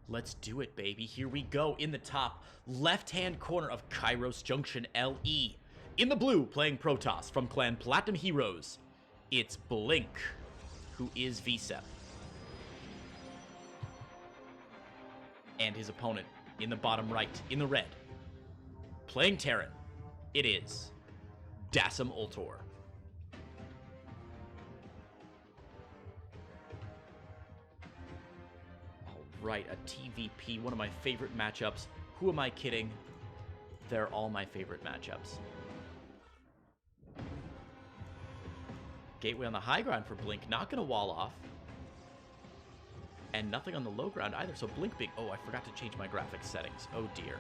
Let's do it, baby. Here we go. In the top left-hand corner of Kairos Junction LE. In the blue, playing Protoss from Clan Platinum Heroes, it's blnk, who is VSEP. And his opponent, in the bottom right, in the red, playing Terran, it is DassemUltor. Right, a TvP, one of my favorite matchups. Who am I kidding? They're all my favorite matchups. Gateway on the high ground for blnk, not going to wall off. And nothing on the low ground either, so blnk being... Oh, I forgot to change my graphics settings. Oh dear.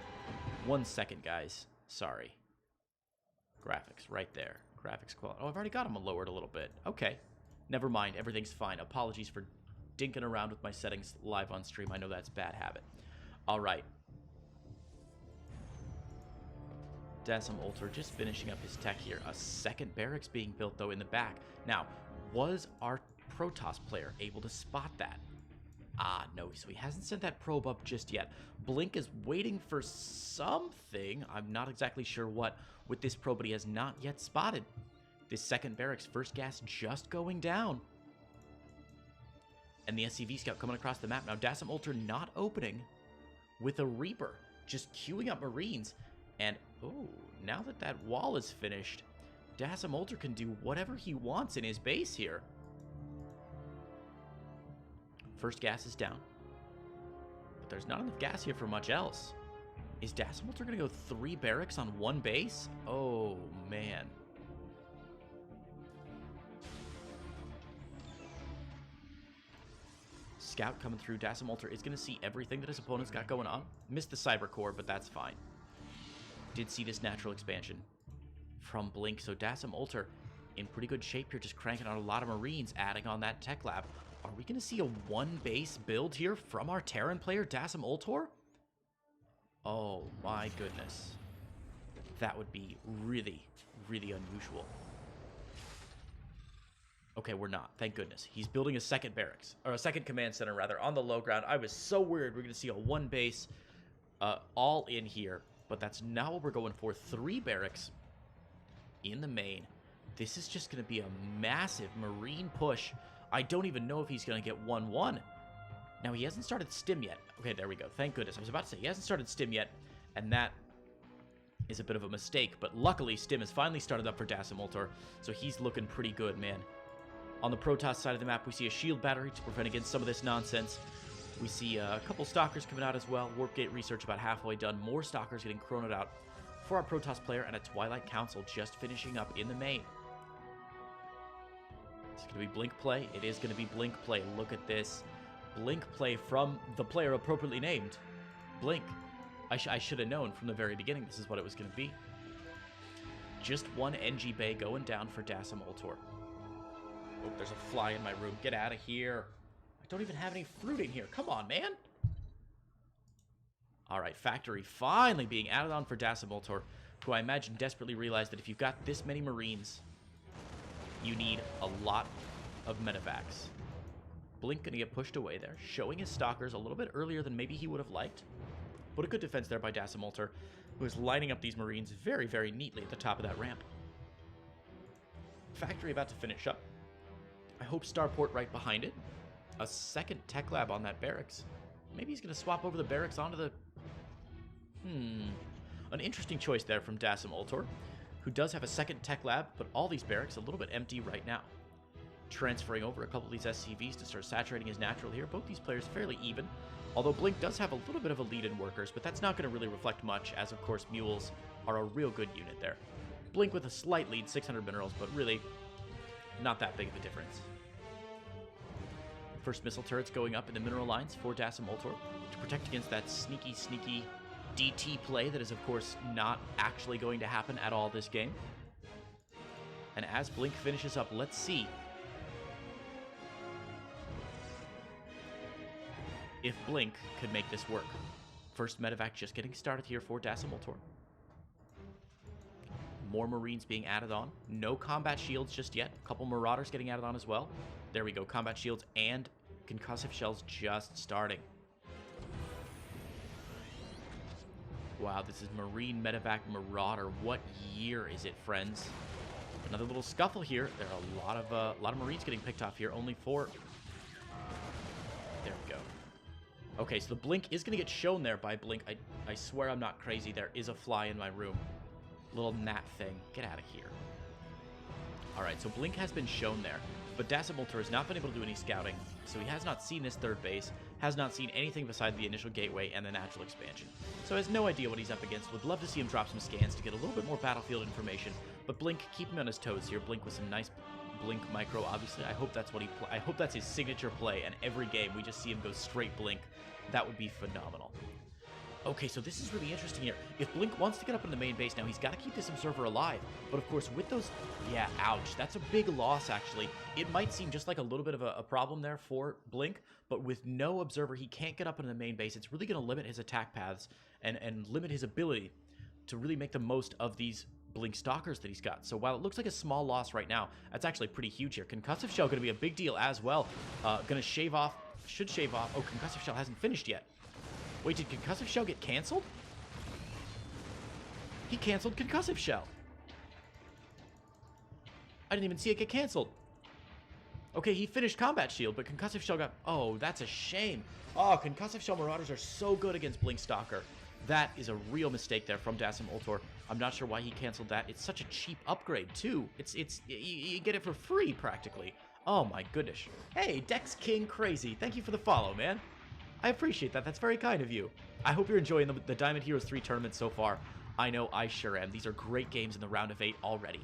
1 second, guys. Sorry. Graphics, right there. Graphics quality. Oh, I've already got them lowered a little bit. Okay. Never mind, everything's fine. Apologies for dinking around with my settings live on stream. I know that's a bad habit. All right. DassemUltor just finishing up his tech here. A second barracks being built, though, in the back. Now, was our Protoss player able to spot that? Ah, no, so he hasn't sent that probe up just yet. blnk is waiting for something. I'm not exactly sure what with this probe, but he has not yet spotted this second barracks. First gas just going down. And the SCV scout coming across the map. Now, DassemUltor not opening with a Reaper. Just queuing up Marines. And, oh, now that that wall is finished, DassemUltor can do whatever he wants in his base here. First gas is down. But there's not enough gas here for much else. Is DassemUltor going to go 3 barracks on 1 base? Oh, man. Scout coming through. DassemUltor is going to see everything that his opponent's got going on. Missed the Cyber Core, but that's fine. Did see this natural expansion from blnk, so DassemUltor in pretty good shape here, just cranking out a lot of Marines, adding on that tech lab. Are we going to see a 1-base build here from our Terran player, DassemUltor? Oh my goodness. That would be really, really unusual. Okay, we're not. Thank goodness. He's building a second barracks, or a second command center, rather, on the low ground. I was so worried we're going to see a 1-base all in here, but that's not what we're going for. 3 barracks in the main. This is just going to be a massive Marine push. I don't even know if he's going to get 1-1. Now, he hasn't started stim yet. Okay, there we go. Thank goodness. I was about to say, he hasn't started stim yet, and that is a bit of a mistake, but luckily, stim has finally started up for DassemUltor, so he's looking pretty good, man. On the Protoss side of the map, we see a shield battery to prevent against some of this nonsense. We see a couple Stalkers coming out as well. Warp Gate research about halfway done. More Stalkers getting chronoed out for our Protoss player, and a Twilight Council just finishing up in the main. It's going to be blnk play. It is going to be blnk play. Look at this. blnk play from the player appropriately named, blnk. I should have known from the very beginning this is what it was going to be. Just 1 NG Bay going down for DassemUltor. Oh, there's a fly in my room. Get out of here. I don't even have any fruit in here. Come on, man. All right, factory finally being added on for DassemUltor, who I imagine desperately realized that if you've got this many Marines, you need a lot of medevacs. blnk gonna get pushed away there, showing his Stalkers a little bit earlier than maybe he would have liked. But a good defense there by DassemUltor, who is lining up these Marines very, very neatly at the top of that ramp. Factory about to finish up. I hope Starport right behind it. A second tech lab on that barracks. Maybe he's going to swap over the barracks onto the... An interesting choice there from DassemUltor, who does have a second tech lab, but all these barracks a little bit empty right now. Transferring over a couple of these SCVs to start saturating his natural here. Both these players fairly even, although blnk does have a little bit of a lead in workers, but that's not going to really reflect much, as of course mules are a real good unit there. blnk with a slight lead, 600 minerals, but really not that big of a difference. First missile turrets going up in the mineral lines for DassemUltor to protect against that sneaky, sneaky DT play that is, of course, not actually going to happen at all this game. And as blnk finishes up, let's see if blnk could make this work. First medevac just getting started here for DassemUltor. More Marines being added on. No combat shields just yet. A couple Marauders getting added on as well. There we go. Combat shields and concussive shells just starting. Wow, this is Marine Medevac Marauder. What year is it, friends? Another little scuffle here. There are a lot of Marines getting picked off here. Only 4. There we go. Okay, so the blink is going to get shown there by blink. I swear I'm not crazy. There is a fly in my room. Little gnat thing. Get out of here. All right, so blink has been shown there. But DassemUltor has not been able to do any scouting, so he has not seen this third base, has not seen anything beside the initial gateway and the natural expansion. So has no idea what he's up against. Would love to see him drop some scans to get a little bit more battlefield information. But Blink, keep him on his toes here. Blink with some nice Blink micro, obviously. I hope that's what I hope that's his signature play, and every game we just see him go straight Blink. That would be phenomenal. Okay, so this is really interesting here. If Blink wants to get up in the main base now, he's got to keep this observer alive. But of course, with those... Yeah, ouch. That's a big loss, actually. It might seem just like a little bit of a problem there for Blink, but with no observer, he can't get up in the main base. It's really going to limit his attack paths and limit his ability to really make the most of these Blink Stalkers that he's got. So while it looks like a small loss right now, that's actually pretty huge here. Concussive Shell going to be a big deal as well. Going to shave off... Should shave off... Oh, Concussive Shell hasn't finished yet. Wait, did Concussive Shell get canceled? He canceled Concussive Shell. I didn't even see it get canceled. Okay, he finished Combat Shield, but Concussive Shell got... Oh, that's a shame. Oh, Concussive Shell Marauders are so good against Blink Stalker. That is a real mistake there from DassemUltor. I'm not sure why he canceled that. It's such a cheap upgrade, too. You get it for free, practically. Oh, my goodness. Hey, Dex King Crazy. Thank you for the follow, man. I appreciate that. That's very kind of you. I hope you're enjoying the Diamond Heroes 3 tournament so far. I know I sure am. These are great games in the round of 8 already.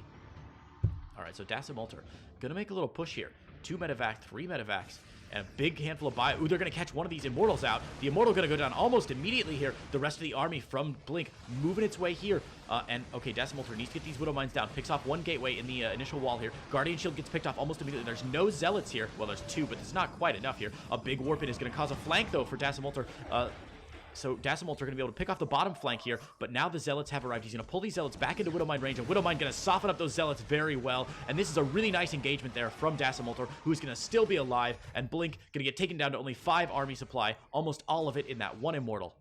All right, so DassemUltor going to make a little push here. 2 medevac, 3 medevacs, and a big handful of bio. Ooh, they're going to catch one of these Immortals out. The Immortal going to go down almost immediately here. The rest of the army from Blink moving its way here. And, okay, DassemUltor needs to get these Widow Mines down. Picks off one gateway in the initial wall here. Guardian Shield gets picked off almost immediately. There's no Zealots here. Well, there's 2, but it's not quite enough here. A big Warpin is going to cause a flank, though, for DassemUltor. So DassemUltor going to be able to pick off the bottom flank here, but now the Zealots have arrived. He's going to pull these Zealots back into Widow Mine range, and Widow Mine going to soften up those Zealots very well. And this is a really nice engagement there from DassemUltor, who's going to still be alive, and Blink going to get taken down to only 5 army supply, almost all of it in that one Immortal.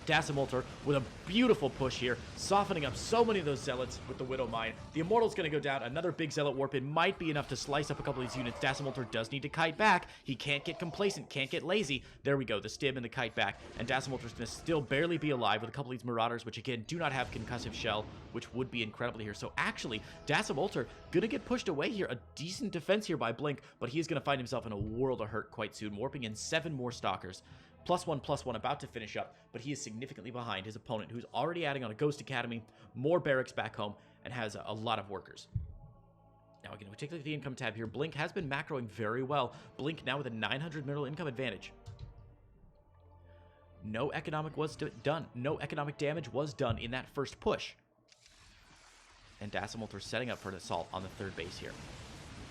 DassemUltor with a beautiful push here, softening up so many of those Zealots with the Widow Mine. The Immortal's going to go down. Another big Zealot Warpin might be enough to slice up a couple of these units. DassemUltor does need to kite back. He can't get complacent, can't get lazy. There we go, the stim and the kite back. And DassemUltor's going to still barely be alive with a couple of these Marauders, which again do not have Concussive Shell, which would be incredible here. So actually, DassemUltor going to get pushed away here. A decent defense here by Blink, but he is going to find himself in a world of hurt quite soon, warping in 7 more Stalkers. +1/+1 about to finish up, but he is significantly behind his opponent, who's already adding on a Ghost Academy, more barracks back home, and has a lot of workers. Now again, we take a look at the income tab here. Blink has been macroing very well. Blink now with a 900 mineral income advantage. No economic was done. No economic damage was done in that first push. And DassemUltor setting up for an assault on the third base here.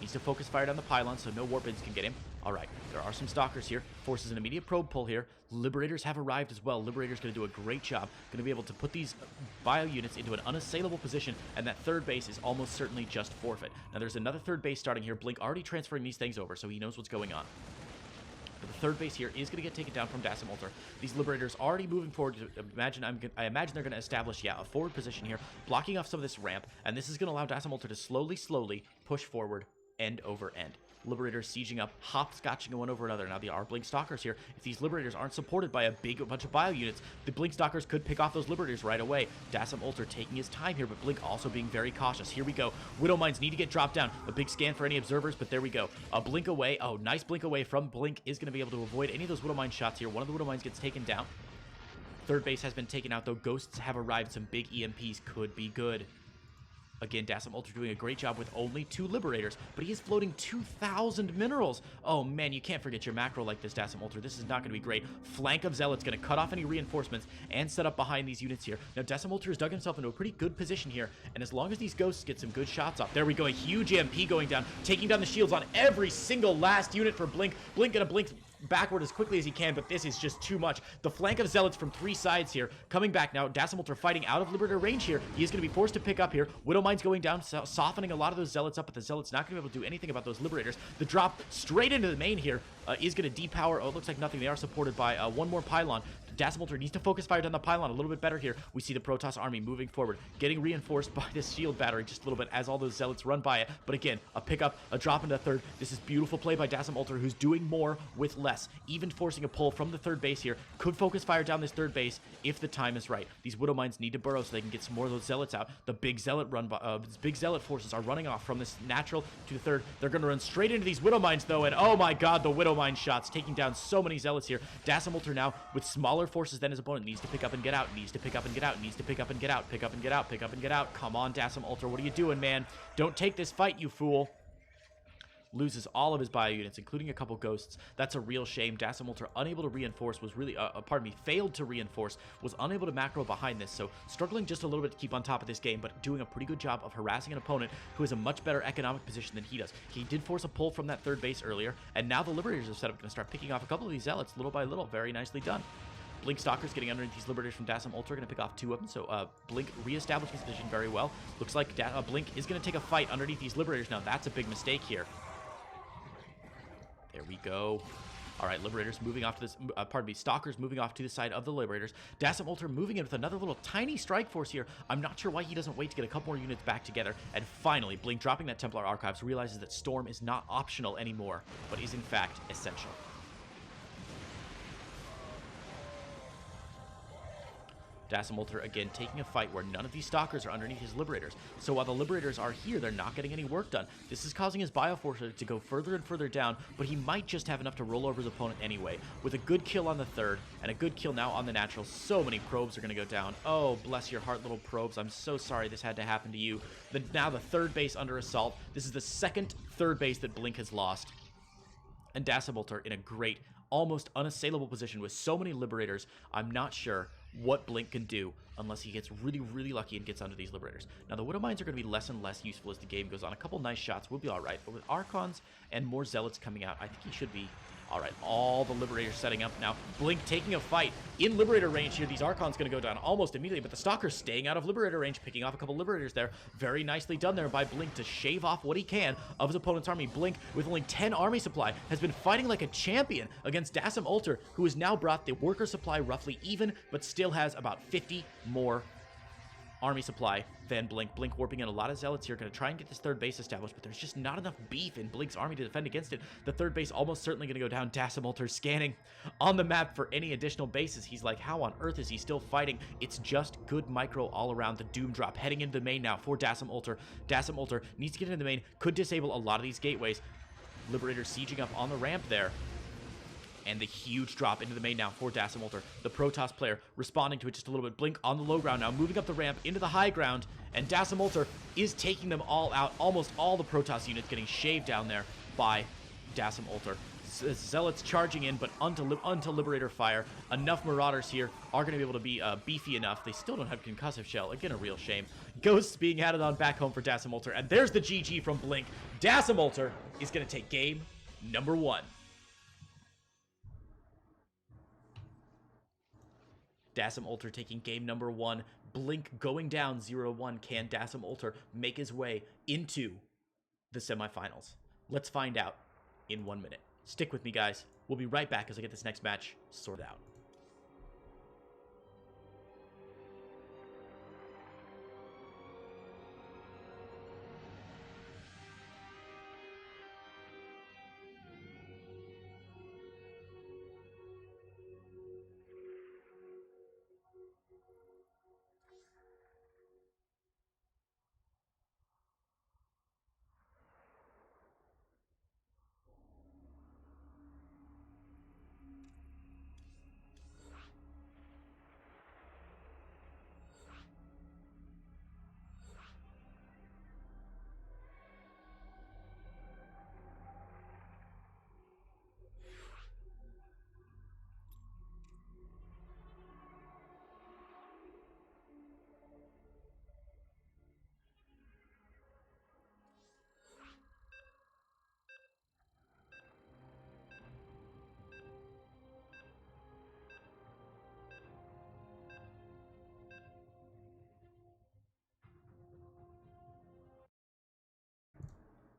Needs to focus fire down the pylon so no Warpins can get him. All right, there are some Stalkers here. Forces an immediate probe pull here. Liberators have arrived as well. Liberators going to do a great job. Going to be able to put these bio units into an unassailable position, and that third base is almost certainly just forfeit. Now, there's another third base starting here. Blink already transferring these things over, so he knows what's going on. But the third base here is going to get taken down from DassemUltor. These Liberators already moving forward. I imagine they're going to establish, yeah, a forward position here, blocking off some of this ramp, and this is going to allow DassemUltor to slowly push forward end over end. Liberators sieging up, hopscotching one over another. Now, there are Blink Stalkers here. If these Liberators aren't supported by a bunch of bio units, the Blink Stalkers could pick off those Liberators right away. DassemUltor taking his time here, but Blink also being very cautious. Here we go. Widow Mines need to get dropped down. A big scan for any observers, but there we go. A blink away. Oh, nice blink away from Blink is going to be able to avoid any of those Widow Mine shots here. One of the Widow Mines gets taken down. Third base has been taken out, though. Ghosts have arrived. Some big EMPs could be good. Again, DassemUltor doing a great job with only 2 Liberators, but he is floating 2,000 minerals. Oh, man, you can't forget your macro like this, DassemUltor. This is not going to be great. Flank of Zealots going to cut off any reinforcements and set up behind these units here. Now, DassemUltor has dug himself into a pretty good position here, and as long as these Ghosts get some good shots off, there we go, a huge EMP going down, taking down the shields on every single last unit for Blink. Blink going to blink backward as quickly as he can, but this is just too much. The flank of Zealots from 3 sides here, coming back now. DassemUltor fighting out of Liberator range here. He is going to be forced to pick up here. Widow Mine's going down, softening a lot of those Zealots up, but the Zealots not going to be able to do anything about those Liberators. The drop straight into the main here is going to depower. Oh, it looks like nothing. They are supported by one more pylon. DassemUltor needs to focus fire down the pylon a little bit better here. We see the Protoss army moving forward, getting reinforced by this shield battery just a little bit as all those zealots run by it. But again, a pickup, a drop into third. This is beautiful play by DassemUltor, who's doing more with less, even forcing a pull from the third base here. Could focus fire down this third base if the time is right. These Widow Mines need to burrow so they can get some more of those zealots out. The big zealot big zealot forces are running off from this natural to the third. They're going to run straight into these Widow Mines though, and oh my god, the Widow Mine shots taking down so many zealots here. DassemUltor now with smaller forces than his opponent needs to pick up and get out, needs to pick up and get out, needs to pick up and get out, pick up and get out, pick up and get out. Come on, DassemUltor, what are you doing, man? Don't take this fight, you fool. Loses all of his bio units, including a couple ghosts. That's a real shame. DassemUltor unable to reinforce, was really, failed to reinforce, was unable to macro behind this, so struggling just a little bit to keep on top of this game, but doing a pretty good job of harassing an opponent who has a much better economic position than he does. He did force a pull from that third base earlier, and now the Liberators are set up going to start picking off a couple of these zealots little by little. Very nicely done. Blink Stalker's getting underneath these Liberators from DassemUltor, going to pick off 2 of them, so Blink reestablished his position very well. Looks like Blink is going to take a fight underneath these Liberators now. That's a big mistake here. There we go. All right, Liberators moving off to this, Stalkers moving off to the side of the Liberators. DassemUltor moving in with another little tiny strike force here. I'm not sure why he doesn't wait to get a couple more units back together. And finally, Blink dropping that Templar Archives realizes that Storm is not optional anymore, but is in fact essential. DassemUltor again taking a fight where none of these Stalkers are underneath his Liberators. So while the Liberators are here, they're not getting any work done. This is causing his Bioforcer to go further and further down, but he might just have enough to roll over his opponent anyway. With a good kill on the third, and a good kill now on the natural, so many probes are going to go down. Oh, bless your heart, little probes. I'm so sorry this had to happen to you. Now the third base under assault. This is the second third base that Blink has lost. And DassemUltor in a great, almost unassailable position with so many Liberators. I'm not sure what Blink can do unless he gets really, really lucky and gets under these Liberators. Now, the Widow Mines are going to be less and less useful as the game goes on. A couple nice shots will be all right, but with Archons and more Zealots coming out, I think he should be all right. All the Liberators setting up now. Blink taking a fight in Liberator range here. These Archons going to go down almost immediately, but the Stalker's staying out of Liberator range, picking off a couple Liberators there. Very nicely done there by Blink to shave off what he can of his opponent's army. Blink, with only 10 army supply, has been fighting like a champion against DassemUltor, who has now brought the worker supply roughly even, but still has about 50 more army supply than Blink. Blink warping in a lot of Zealots here, going to try and get this third base established, but there's just not enough beef in Blink's army to defend against it. The third base almost certainly going to go down. DassemUltor scanning on the map for any additional bases. He's like, how on earth is he still fighting? It's just good micro all around. The Doom Drop heading into the main now for DassemUltor. DassemUltor needs to get into the main, could disable a lot of these gateways. Liberator sieging up on the ramp there. And the huge drop into the main now for DassemUltor. The Protoss player responding to it just a little bit. Blink on the low ground now, moving up the ramp into the high ground. And DassemUltor is taking them all out. Almost all the Protoss units getting shaved down there by DassemUltor. Zealots charging in, but unto Liberator fire. Enough Marauders here are going to be able to be beefy enough. They still don't have Concussive Shell. Again, a real shame. Ghosts being added on back home for DassemUltor. And there's the GG from Blink. DassemUltor is going to take game number 1. DassemUltor taking game number 1. Blink going down 0-1. Can DassemUltor make his way into the semifinals? Let's find out in 1 minute. Stick with me, guys. We'll be right back as I get this next match sorted out.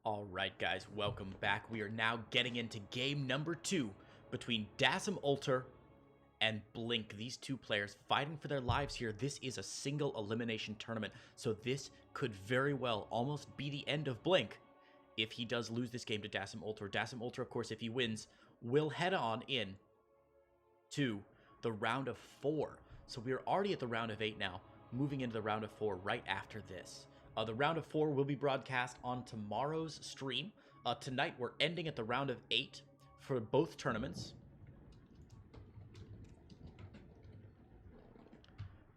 All right, guys, welcome back. We are now getting into game number 2 between DassemUltor and Blink, these two players fighting for their lives here. This is a single elimination tournament, so this could very well almost be the end of Blink if he does lose this game to DassemUltor. DassemUltor, of course, if he wins, will head on in to the round of 4. So we're already at the round of 8 now, moving into the round of 4 right after this. The round of 4 will be broadcast on tomorrow's stream. Tonight, we're ending at the round of 8 for both tournaments.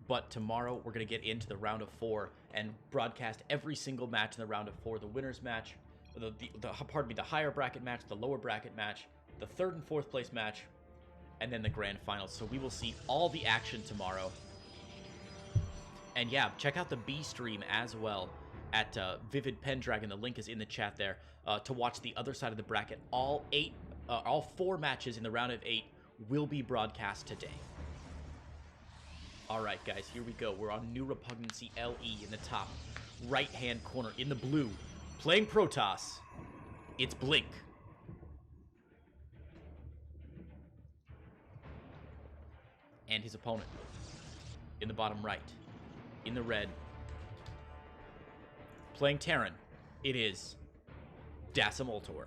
But tomorrow, we're going to get into the round of 4 and broadcast every single match in the round of 4. The winner's match, the higher bracket match, the lower bracket match, the 3rd and 4th place match, and then the grand finals. So we will see all the action tomorrow. And yeah, check out the B stream as well at Vivid Pendragon. The link is in the chat there to watch the other side of the bracket. All 4 matches in the round of 8 will be broadcast today. All right, guys, here we go. We're on New Repugnancy LE in the top right-hand corner in the blue. Playing Protoss, it's Blink. And his opponent in the bottom right, in the red. Playing Terran, it is DassemUltor.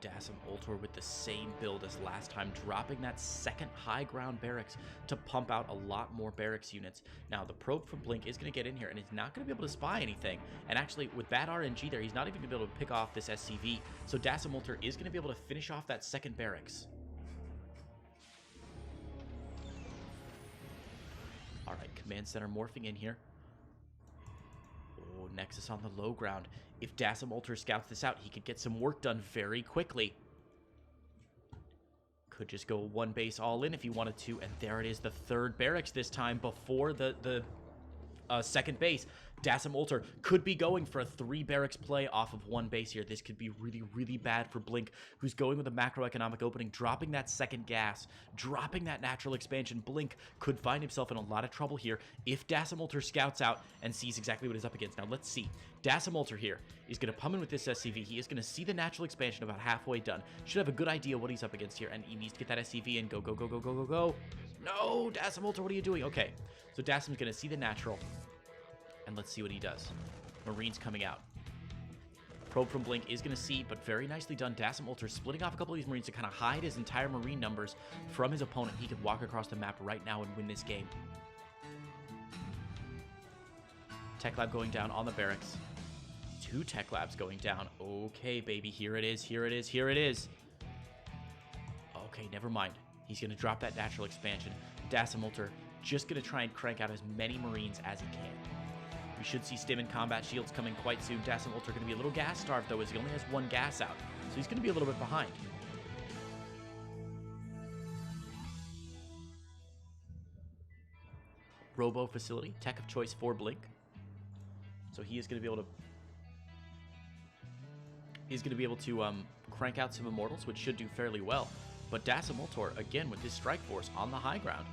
DassemUltor with the same build as last time, dropping that second high ground barracks to pump out a lot more barracks units. Now, the probe from Blink is going to get in here, and he's not going to be able to spy anything. And actually, with that RNG there, he's not even going to be able to pick off this SCV. So DassemUltor is going to be able to finish off that second barracks. All right, Command Center morphing in here. Oh, Nexus on the low ground. If DassemUltor scouts this out, he could get some work done very quickly. Could just go 1 base all in if he wanted to, and there it is, the 3rd barracks this time before the second base. DassemUltor could be going for a 3 barracks play off of 1 base here. This could be really, really bad for Blink, who's going with a macroeconomic opening, dropping that second gas, dropping that natural expansion. Blink could find himself in a lot of trouble here if DassemUltor scouts out and sees exactly what he's up against. Now, let's see. DassemUltor here is going to pump in with this SCV. He is going to see the natural expansion about halfway done. Should have a good idea what he's up against here, and he needs to get that SCV in. Go, go, go, go, go, go, go. No, DassemUltor, what are you doing? Okay, so Dassem's going to see the natural. And let's see what he does. Marines coming out. Probe from Blink is going to see, but very nicely done. DassemUltor splitting off a couple of these Marines to kind of hide his entire Marine numbers from his opponent. He could walk across the map right now and win this game. Tech Lab going down on the barracks. 2 Tech Labs going down. Okay, baby. Here it is. Here it is. Here it is. Okay, never mind. He's going to drop that natural expansion. DassemUltor just going to try and crank out as many Marines as he can. We should see Stim and combat shields coming quite soon. DassemUltor going to be a little gas starved, though, as he only has 1 gas out. So he's going to be a little bit behind. Robo facility, tech of choice for Blink. So he is going to be able to crank out some Immortals, which should do fairly well. But DassemUltor, again, with his strike force on the high ground,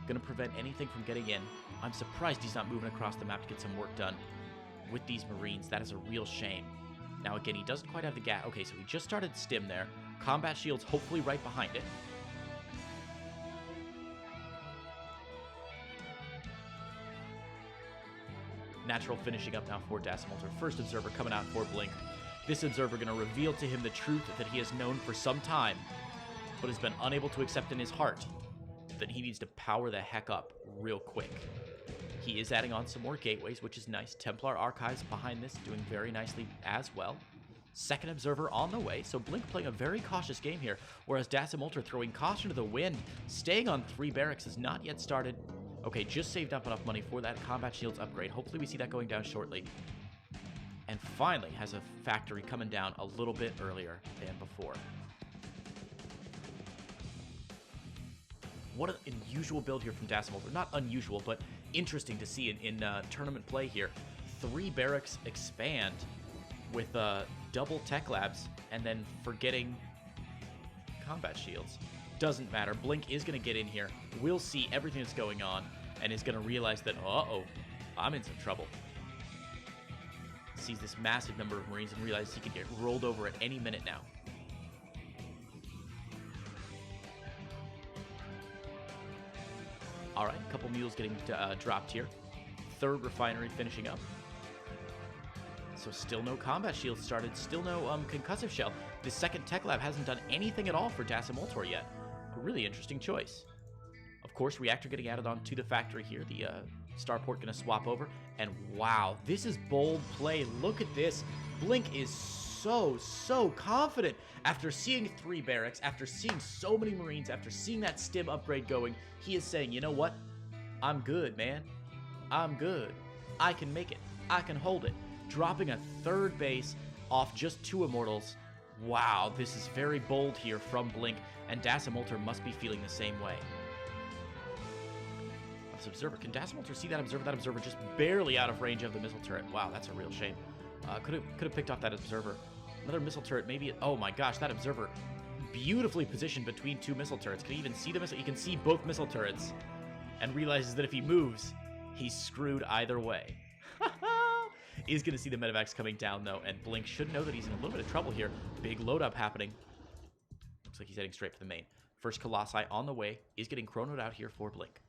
going to prevent anything from getting in. I'm surprised he's not moving across the map to get some work done with these Marines. That is a real shame. Now, again, he doesn't quite have the gas. Okay, so he just started Stim there. Combat shields hopefully right behind it. Natural finishing up now for DassemUltor. First Observer coming out for Blink. This Observer going to reveal to him the truth that he has known for some time, but has been unable to accept in his heart, that he needs to power the heck up real quick. He is adding on some more gateways, which is nice. Templar Archives behind this, doing very nicely as well. Second Observer on the way, so Blink playing a very cautious game here, whereas DassemUltor throwing caution to the wind, staying on 3 barracks, has not yet started. Okay, just saved up enough money for that combat shields upgrade. Hopefully we see that going down shortly. And finally has a factory coming down a little bit earlier than before. What an unusual build here from DassemUltor. Not unusual, but interesting to see in tournament play here. 3 barracks expand with double tech labs and then forgetting combat shields. Doesn't matter. Blink is going to get in here. We'll see everything that's going on and is going to realize that, uh-oh, I'm in some trouble. Sees this massive number of Marines and realizes he could get rolled over at any minute now. All right, a couple mules getting dropped here. Third refinery finishing up. So still no combat shield started, still no concussive shell. The second tech lab hasn't done anything at all for DassemUltor yet. A really interesting choice. Of course, reactor getting added on to the factory here. The starport going to swap over. And wow, this is bold play. Look at this. Blink is so confident. After seeing 3 barracks, after seeing so many Marines, after seeing that stim upgrade going, he is saying, you know what? I'm good, man. I'm good. I can make it. I can hold it. Dropping a 3rd base off just 2 immortals. Wow, this is very bold here from Blink, and DassemUltor must be feeling the same way. This observer, can DassemUltor see that observer? That observer just barely out of range of the missile turret. Wow, that's a real shame. Could have picked off that observer. Another missile turret, maybe. Oh my gosh, that observer beautifully positioned between 2 missile turrets. Can he even see the missile? He can see both missile turrets, and realizes that if he moves, he's screwed either way. Is going to see the medevacs coming down, though, and Blink should know that he's in a little bit of trouble here. Big load up happening. Looks like he's heading straight for the main. First Colossi on the way. Is getting chronoed out here for Blink.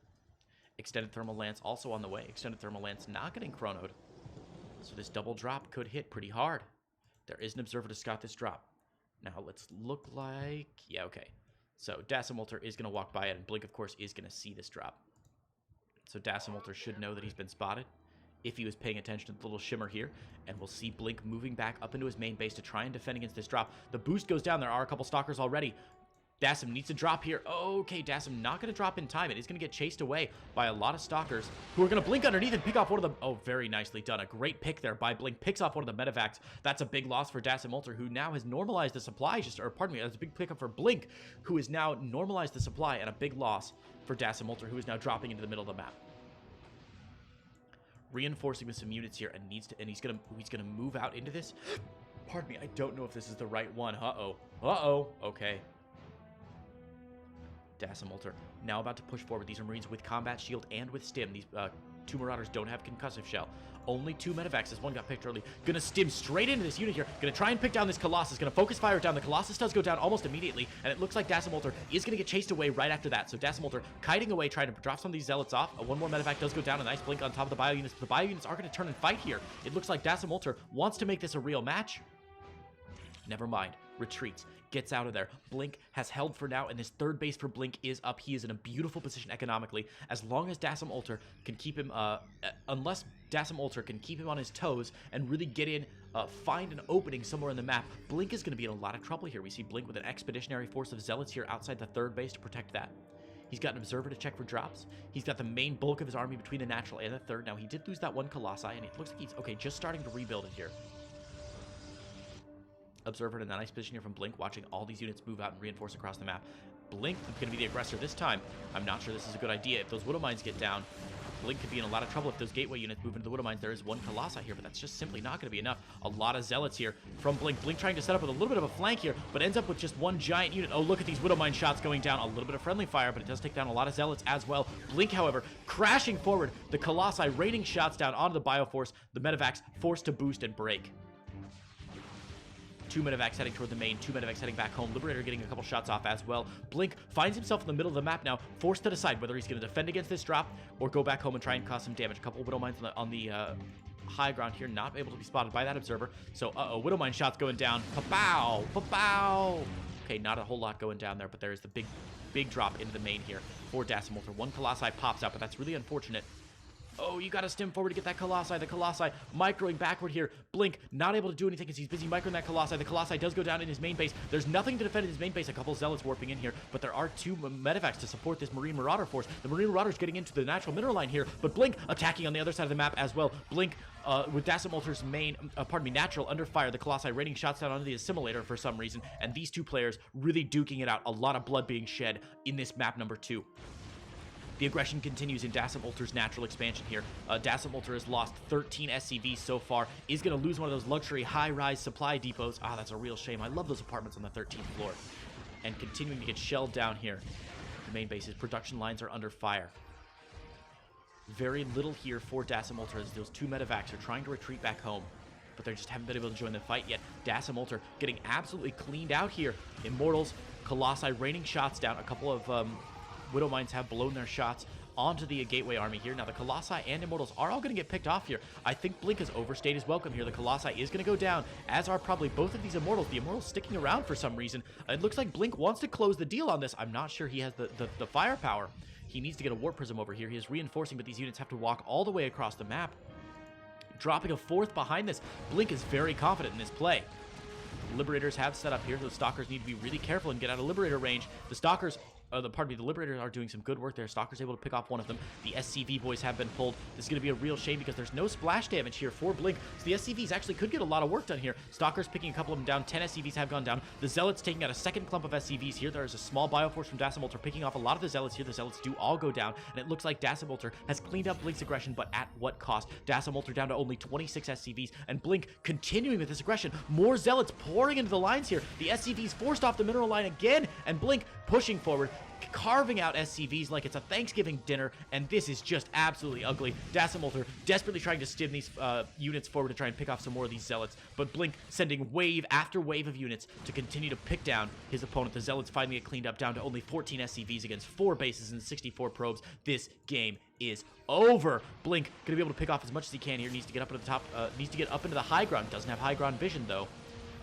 Extended Thermal Lance also on the way. Extended Thermal Lance not getting chronoed. So this double drop could hit pretty hard. There is an observer to scout this drop. Now let's look like... Yeah, okay. So DassemUltor is going to walk by it, and Blink, of course, is going to see this drop. So DassemUltor should know that he's been spotted, if he was paying attention to the little shimmer here, and we'll see Blink moving back up into his main base to try and defend against this drop. The boost goes down. There are a couple stalkers already. Dassem needs to drop here. Okay, Dassem not going to drop in time. It is going to get chased away by a lot of stalkers who are going to blink underneath and pick off one of them. Oh, very nicely done. A great pick there by Blink. Picks off one of the medevacs. That's a big loss for DassemUltor, who now has normalized the supply. Pardon me, that's a big pickup for Blink, who has now normalized the supply, and a big loss for DassemUltor, who is now dropping into the middle of the map. Reinforcing with some units here, and he's gonna move out into this. Pardon me, I don't know if this is the right one. Okay. DassemUltor now about to push forward. These are Marines with combat shield and with stim. These 2 Marauders don't have concussive shell. Only 2 medevacs. This one got picked early. Gonna stim straight into this unit here. Gonna try and pick down this Colossus. Gonna focus fire down. The Colossus does go down almost immediately, and it looks like DassemUltor is gonna get chased away right after that. So DassemUltor kiting away, trying to drop some of these zealots off. One more medevac does go down. A nice blink on top of the bio units. But the bio units are gonna turn and fight here. It looks like DassemUltor wants to make this a real match. Never mind. Retreats. Gets out of there. Blink has held for now, and this 3rd base for Blink is up. He is in a beautiful position economically. As long as DassemUltor can keep him, unless DassemUltor can keep him on his toes and really get in, find an opening somewhere in the map, Blink is going to be in a lot of trouble here. We see Blink with an expeditionary force of zealots here outside the 3rd base to protect that. He's got an observer to check for drops. He's got the main bulk of his army between the natural and the 3rd. Now, he did lose that one Colossi, and it looks like he's, okay, just starting to rebuild it here. Observer in a nice position here from Blink, watching all these units move out and reinforce across the map. Blink is going to be the aggressor this time. I'm not sure this is a good idea. If those Widow Mines get down, Blink could be in a lot of trouble if those Gateway units move into the Widow Mines. There is one Colossi here, but that's just simply not going to be enough. A lot of Zealots here from Blink. Blink trying to set up with a little bit of a flank here, but ends up with just one giant unit. Oh, look at these Widow Mine shots going down. A little bit of friendly fire, but it does take down a lot of Zealots as well. Blink, however, crashing forward. The Colossi raining shots down onto the Bioforce. The Medevacs forced to boost and break. 2 medevacs heading toward the main, 2 medevacs heading back home. Liberator getting a couple shots off as well. Blink finds himself in the middle of the map now, forced to decide whether he's going to defend against this drop or go back home and try and cause some damage. A couple Widow Mines on the high ground here, not able to be spotted by that observer. So, Widow Mine shots going down. Pa-pow! Pa-pow! Okay, not a whole lot going down there, but there is the big drop into the main here for DassemUltor. One Colossi pops out, but that's really unfortunate. Oh, you got to stim forward to get that Colossi. The Colossi microing backward here. Blink not able to do anything because he's busy microing that Colossi. The Colossi does go down in his main base. There's nothing to defend in his main base. A couple Zealots warping in here, but there are 2 medevacs to support this Marine Marauder force. The Marine Marauder's getting into the natural mineral line here, but Blink attacking on the other side of the map as well. Blink with DassemUltor's main, natural under fire. The Colossi raining shots down onto the assimilator for some reason, and these 2 players really duking it out. A lot of blood being shed in this map number 2. The aggression continues in DassemUltor's natural expansion here. DassemUltor has lost 13 SCVs so far. Is going to lose one of those luxury high-rise supply depots. Ah, that's a real shame. I love those apartments on the 13th floor. And continuing to get shelled down here. The main base's production lines are under fire. Very little here for DassemUltor as those 2 medevacs are trying to retreat back home. but they just haven't been able to join the fight yet. DassemUltor getting absolutely cleaned out here. Immortals, Colossi raining shots down. A couple of Widow Mines have blown their shots onto the Gateway army here. Now the Colossi and Immortals are all going to get picked off here. I think Blink has overstayed his welcome here. The Colossi is going to go down, as are probably both of these Immortals. The Immortals sticking around for some reason. It looks like Blink wants to close the deal on this. I'm not sure he has the firepower. He needs to get a Warp Prism over here. He is reinforcing, but these units have to walk all the way across the map. Dropping a 4th behind this. Blink is very confident in this play. Liberators have set up here. Those Stalkers need to be really careful and get out of Liberator range. The Stalkers... the Liberators are doing some good work there. Stalker's able to pick off one of them. The SCV boys have been pulled. This is going to be a real shame because there's no splash damage here for Blink. So the SCVs actually could get a lot of work done here. Stalker's picking a couple of them down. 10 SCVs have gone down. The Zealots taking out a second clump of SCVs here. There is a small Bioforce from DassemUltor picking off a lot of the Zealots here. The Zealots do all go down, and it looks like DassemUltor has cleaned up Blink's aggression, but at what cost? DassemUltor down to only 26 SCVs, and Blink continuing with this aggression. More Zealots pouring into the lines here. The SCVs forced off the mineral line again, and Blink pushing forward, carving out SCVs like it's a Thanksgiving dinner, and this is just absolutely ugly. DassemUltor desperately trying to stim these units forward to try and pick off some more of these Zealots, but Blink sending wave after wave of units to continue to pick down his opponent. The Zealots finally get cleaned up down to only 14 SCVs against 4 bases and 64 probes. This game is over. Blink gonna be able to pick off as much as he can here. Needs to get up to the top, needs to get up into the high ground. Doesn't have high ground vision though.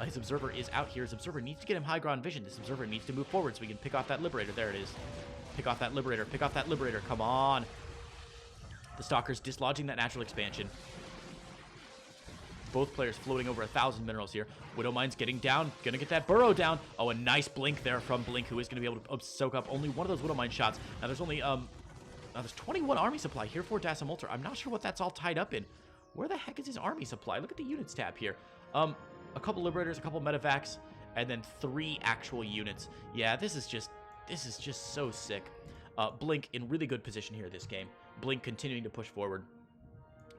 His Observer is out here. His Observer needs to get him high ground vision. This Observer needs to move forward so we can pick off that Liberator. There it is. Pick off that Liberator. Pick off that Liberator. Come on. The Stalkers dislodging that natural expansion. Both players floating over 1,000 minerals here. Widow Mine's getting down. Gonna get that burrow down. Oh, a nice blink there from Blink, who is gonna be able to soak up only one of those Widow Mine shots. Now there's only, there's 21 army supply here for DassemUltor. I'm not sure what that's all tied up in. Where the heck is his army supply? Look at the units tab here. A couple Liberators, a couple Medevacs, and then 3 actual units. Yeah, this is just so sick. Blink in really good position here this game. Blink continuing to push forward,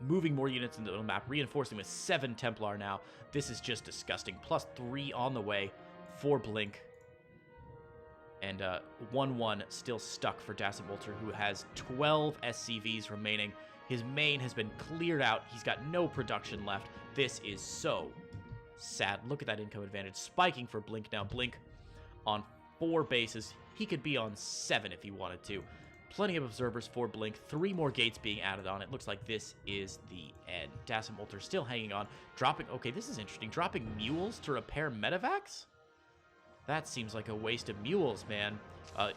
moving more units into the map, reinforcing with 7 Templar now. This is just disgusting. Plus 3 on the way for Blink. And 1-1 still stuck for DassemUltor, who has 12 SCVs remaining. His main has been cleared out. He's got no production left. This is so sad. Look at that income advantage spiking for Blink now. Blink on 4 bases. He could be on 7 if he wanted to. Plenty of observers for Blink. 3 more gates being added on. It looks like this is the end. DassemUltor still hanging on. Dropping... Okay, this is interesting. Dropping mules to repair medevacs? That seems like a waste of mules, man.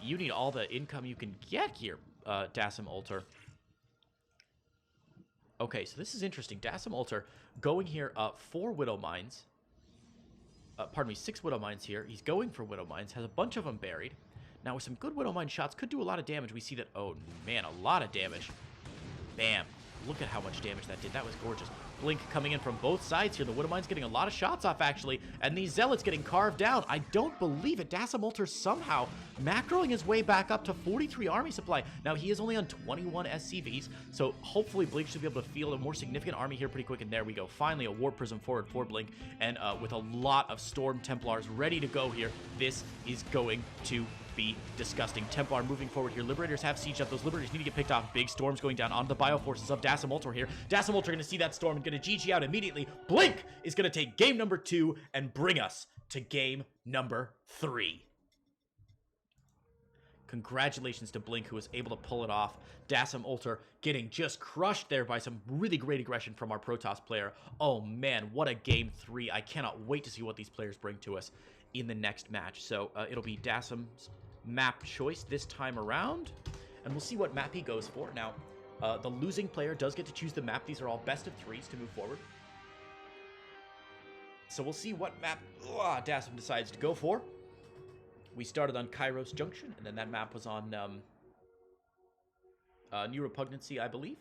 You need all the income you can get here, DassemUltor. Okay, so this is interesting. DassemUltor going here 4 Widow Mines. Pardon me, 6 Widow Mines here. He's going for Widow Mines. Has a bunch of them buried. Now, with some good Widow Mine shots, could do a lot of damage. We see that, oh, man, a lot of damage. Bam. Look at how much damage that did. That was gorgeous. Blink coming in from both sides here. The Widow Mine's getting a lot of shots off, actually. And these Zealots getting carved down. I don't believe it. DassemUltor somehow macroing his way back up to 43 army supply. Now, he is only on 21 SCVs, so hopefully Blink should be able to field a more significant army here pretty quick. And there we go. Finally, a Warp Prism forward for Blink. And with a lot of Storm Templars ready to go here, this is going to be disgusting. Templar moving forward here. Liberators have sieged up. Those Liberators need to get picked off. Big storms going down onto the Bioforces of DassemUltor here. DassemUltor going to see that storm and going to GG out immediately. Blink is going to take game number 2 and bring us to game number 3. Congratulations to Blink, who was able to pull it off. DassemUltor getting just crushed there by some really great aggression from our Protoss player. Oh man, what a game 3. I cannot wait to see what these players bring to us in the next match. So it'll be Dassem's map choice this time around, and we'll see what map he goes for. Now, the losing player does get to choose the map. These are all best of 3s to move forward. So we'll see what map Dassem decides to go for. We started on Kairos Junction, and then that map was on New Repugnancy, I believe.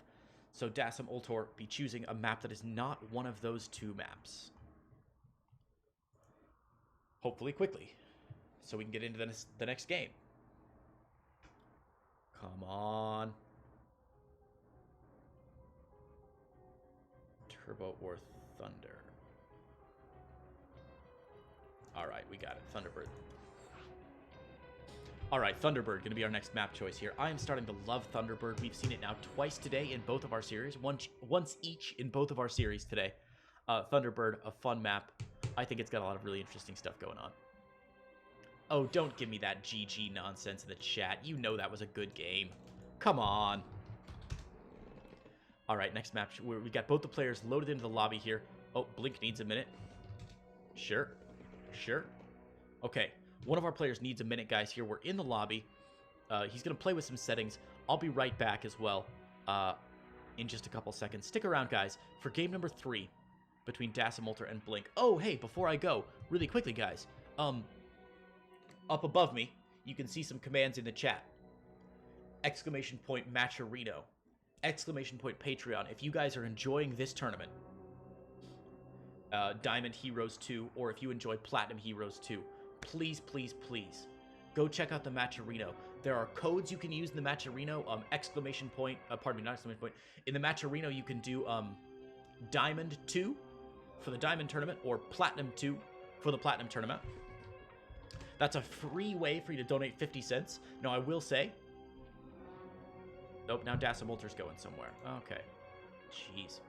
So DassemUltor be choosing a map that is not one of those 2 maps. Hopefully quickly, so we can get into the next game. Come on. Turbo or Thunder? Alright, we got it. Thunderbird. Alright, Thunderbird going to be our next map choice here. I am starting to love Thunderbird. We've seen it now twice today in both of our series. Once each in both of our series today. Thunderbird, a fun map. I think it's got a lot of really interesting stuff going on. Oh, don't give me that GG nonsense in the chat. You know that was a good game. Come on. All right, next match. We got both the players loaded into the lobby here. Oh, Blink needs a minute. Sure. Sure. Okay. One of our players needs a minute, guys. Here, we're in the lobby. He's going to play with some settings. I'll be right back as well in just a couple seconds. Stick around, guys, for game number 3 between DassemUltor and Blink. Oh, hey, before I go, really quickly, guys. Up above me, you can see some commands in the chat. Exclamation point Matcherino. Exclamation point Patreon. If you guys are enjoying this tournament, Diamond Heroes 2, or if you enjoy Platinum Heroes 2, please, please, please, go check out the Matcherino. There are codes you can use in the Matcherino, exclamation point, pardon me, not exclamation point. In the Matcherino, you can do Diamond 2 for the Diamond Tournament, or Platinum 2 for the Platinum Tournament. That's a free way for you to donate 50 cents. Now, I will say... Nope, now DassemUltor's going somewhere. Okay. Jeez.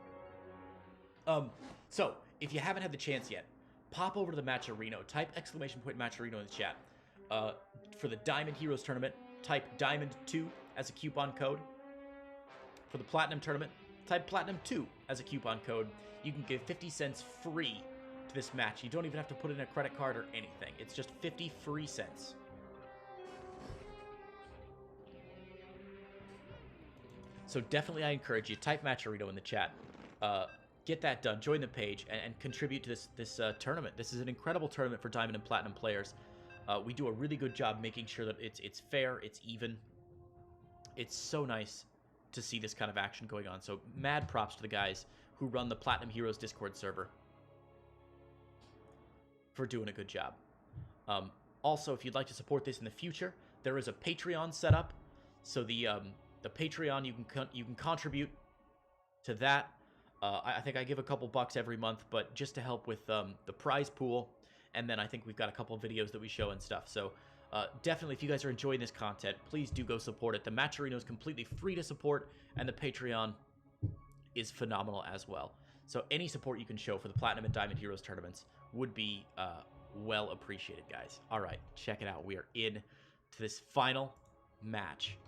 So, if you haven't had the chance yet, pop over to the Matcherino. Type exclamation point Matcherino in the chat. For the Diamond Heroes Tournament, type Diamond 2 as a coupon code. For the Platinum Tournament, type Platinum 2 as a coupon code. You can give 50 cents free to this match. You don't even have to put in a credit card or anything. It's just 50 free cents. So definitely I encourage you, type Matcherino in the chat. Get that done. Join the page and contribute to this tournament. This is an incredible tournament for Diamond and Platinum players. We do a really good job making sure that it's fair, it's even. It's so nice to see this kind of action going on. So mad props to the guys who run the Platinum Heroes Discord server for doing a good job. Also, if you'd like to support this in the future, there is a Patreon set up. So the Patreon, you can contribute to that. I think I give a couple bucks every month, but just to help with the prize pool. And then I think we've got a couple of videos that we show and stuff. So definitely, if you guys are enjoying this content, please do go support it. The Matcherino is completely free to support, and the Patreon is phenomenal as well. So any support you can show for the Platinum and Diamond Heroes tournaments would be well appreciated, guys. All right, check it out. We are in to this final match.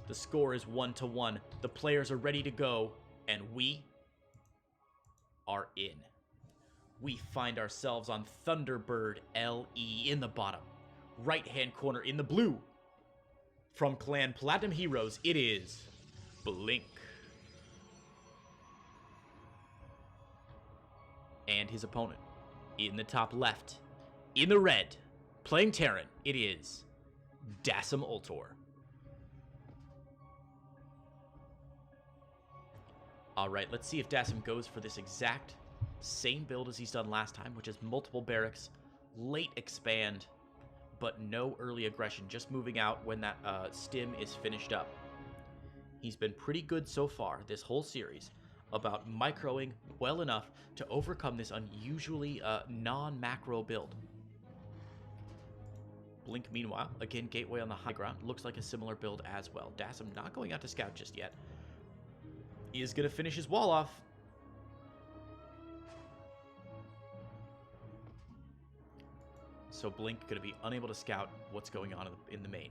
The score is 1-1. The players are ready to go, and we are in. We find ourselves on Thunderbird LE in the bottom. Right-hand corner in the blue. From Clan Platinum Heroes, it is Blink. And his opponent, in the top left, in the red, playing Terran, it is DassemUltor. All right, let's see if Dassem goes for this exact same build as he's done last time, which is multiple barracks, late expand, but no early aggression, just moving out when that stim is finished up. He's been pretty good so far this whole series about microing well enough to overcome this unusually non-macro build. Blink, meanwhile, again, gateway on the high ground, looks like a similar build as well. Dassem not going out to scout just yet. He is going to finish his wall off. So Blink going to be unable to scout what's going on in the main.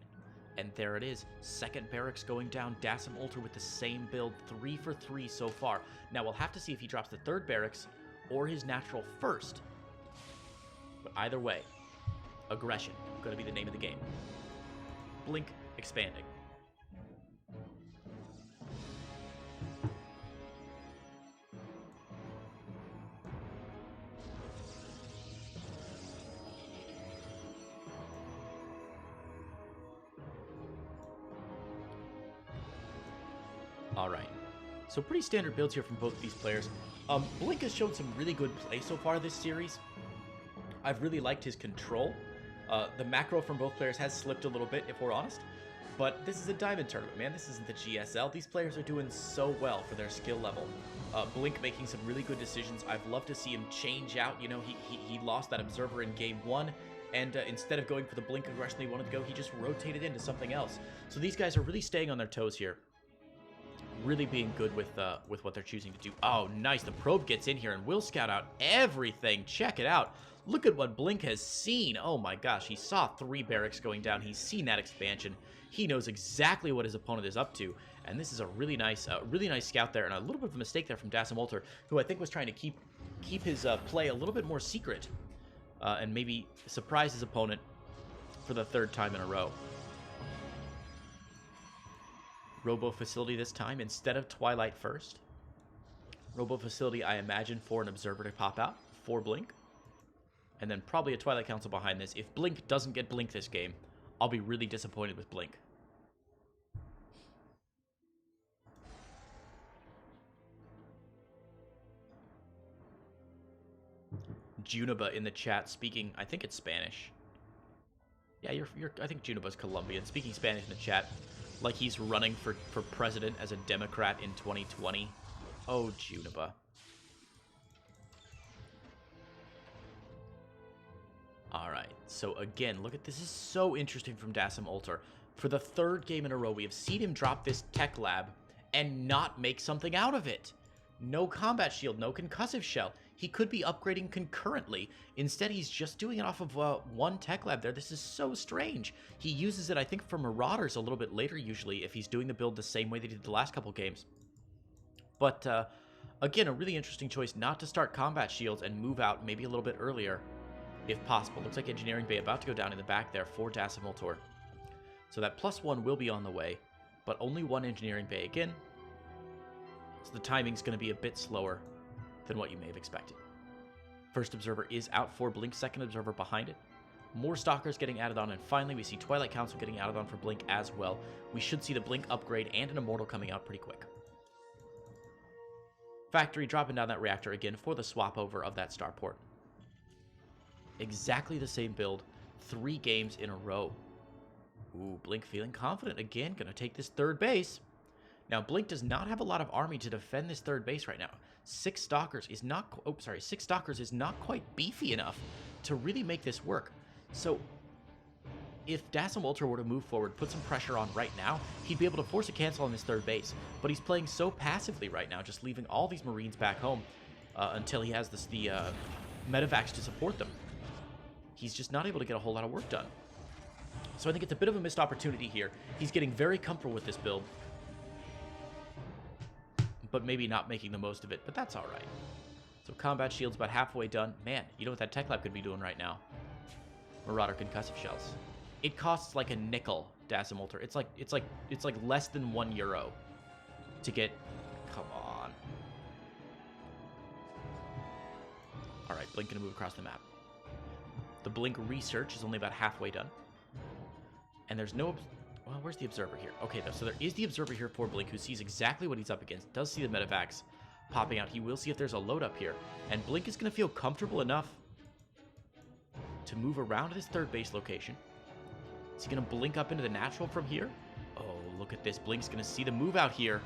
And there it is. Second barracks going down. DassemUltor with the same build. 3 for 3 so far. Now we'll have to see if he drops the third barracks or his natural first. But either way, aggression going to be the name of the game. Blink expanding. All right, so pretty standard builds here from both of these players. Blink has shown some really good play so far this series. I've really liked his control. The macro from both players has slipped a little bit, if we're honest. But this is a Diamond tournament, man. This isn't the GSL. These players are doing so well for their skill level. Blink making some really good decisions. I've loved to see him change out. You know, he lost that Observer in Game 1. And instead of going for the Blink aggression they wanted to go, he just rotated into something else. So these guys are really staying on their toes here. Really being good with what they're choosing to do. Oh, nice. The probe gets in here and will scout out everything. Check it out. Look at what Blink has seen. Oh my gosh, he saw 3 barracks going down. He's seen that expansion. He knows exactly what his opponent is up to. And this is a really nice scout there, and a little bit of a mistake there from DassemUltor, who I think was trying to keep his play a little bit more secret, and maybe surprise his opponent for the 3rd time in a row. Robo Facility this time instead of Twilight first. Robo Facility, I imagine, for an Observer to pop out for Blink. And then probably a Twilight Council behind this. If Blink doesn't get Blink this game, I'll be really disappointed with Blink. Juniba in the chat speaking, I think it's Spanish. Yeah, I think Juniba's Colombian, speaking Spanish in the chat, like he's running for president as a Democrat in 2020. Oh, Juniba. Alright, so again, look at this. Is so interesting from DassemUltor. For the 3rd game in a row, we have seen him drop this tech lab and not make something out of it. No combat shield, no concussive shell. He could be upgrading concurrently. Instead, he's just doing it off of 1 tech lab there. This is so strange. He uses it, I think, for Marauders a little bit later, usually, if he's doing the build the same way that he did the last couple games. But, again, a really interesting choice not to start combat shields and move out maybe a little bit earlier, if possible. Looks like Engineering Bay about to go down in the back there for DassemUltor. So that +1 will be on the way, but only 1 Engineering Bay again. So the timing's going to be a bit slower than what you may have expected. First Observer is out for Blink, 2nd Observer behind it. More Stalkers getting added on, and finally we see Twilight Council getting added on for Blink as well. We should see the Blink upgrade and an Immortal coming out pretty quick. Factory dropping down that reactor again for the swap over of that starport. Exactly the same build, 3 games in a row. Ooh, Blink feeling confident again, gonna take this 3rd base. Now, Blink does not have a lot of army to defend this 3rd base right now. 6 Stalkers is not... Oh, sorry. 6 Stalkers is not quite beefy enough to really make this work. So, if DassemUltor were to move forward, put some pressure on right now, he'd be able to force a cancel on this 3rd base. But he's playing so passively right now, just leaving all these Marines back home until he has the medevacs to support them. He's just not able to get a whole lot of work done. So I think it's a bit of a missed opportunity here. He's getting very comfortable with this build, but maybe not making the most of it, but that's all right. So combat shield's about halfway done. Man, you know what that tech lab could be doing right now? Marauder concussive shells. It costs like a nickel, DassemUltor. It's like less than €1 to get. Come on. All right, Blink gonna move across the map. The Blink research is only about halfway done, and there's no. Well, where's the Observer here? Okay, though, so there is the Observer here for Blink, who sees exactly what he's up against, does see the medevacs popping out. He will see if there's a load up here, and Blink is going to feel comfortable enough to move around this 3rd base location. Is he going to blink up into the natural from here? Oh, look at this. Blink's going to see the move out here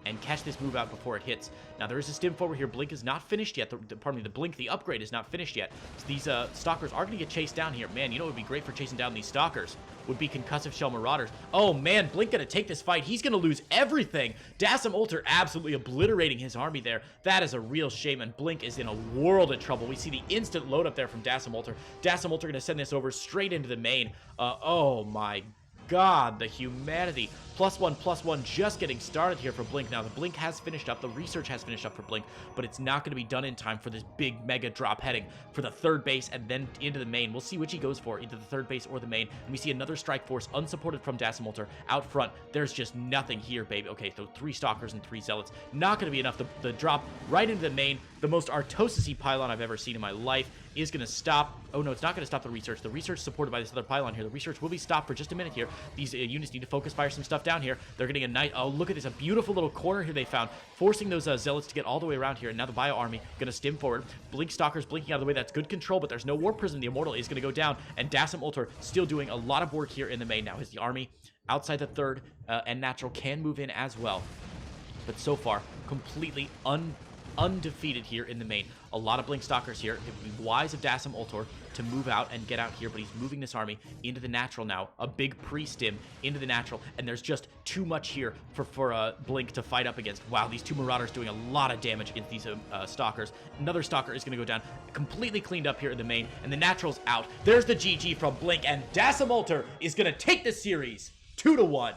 and catch this move out before it hits. Now, there is a stim forward here. Blink is not finished yet. Pardon me, the Blink, the upgrade is not finished yet. So these Stalkers are going to get chased down here. Man, you know what would be great for chasing down these Stalkers? Would be Concussive Shell Marauders. Oh, man, Blink going to take this fight. He's going to lose everything. DassemUltor absolutely obliterating his army there. That is a real shame, and Blink is in a world of trouble. We see the instant load up there from DassemUltor. DassemUltor going to send this over straight into the main. Oh, my God, the humanity. +1/+1 just getting started here for Blink. Now, the Blink has finished up. The research has finished up for Blink, but it's not going to be done in time for this big mega drop heading for the 3rd base and then into the main. We'll see which he goes for, either the 3rd base or the main. And we see another strike force unsupported from DassemUltor out front. There's just nothing here, baby. Okay, so 3 Stalkers and 3 Zealots. Not going to be enough. The drop right into the main. The most Artosis-y pylon I've ever seen in my life is going to stop. Oh, no, it's not going to stop the research. The research supported by this other pylon here. The research will be stopped for just a minute here. These units need to focus fire some stuff down here. They're getting a nice... Oh, look at this. A beautiful little corner here they found, forcing those Zealots to get all the way around here. And now the Bio Army going to stim forward. Blink Stalkers blinking out of the way. That's good control, but there's no War Prism. The Immortal is going to go down. And DassemUltor still doing a lot of work here in the main. Now, the army outside the 3rd and natural can move in as well. But so far, completely undefeated here in the main. A lot of Blink Stalkers here. It would be wise of DassemUltor to move out and get out here, but he's moving this army into the natural now. A big pre-stim into the natural, and there's just too much here for Blink to fight up against. Wow, these two Marauders doing a lot of damage against these Stalkers. Another Stalker is going to go down, completely cleaned up here in the main, and the natural's out. There's the GG from Blink, and DassemUltor is going to take the series 2-1.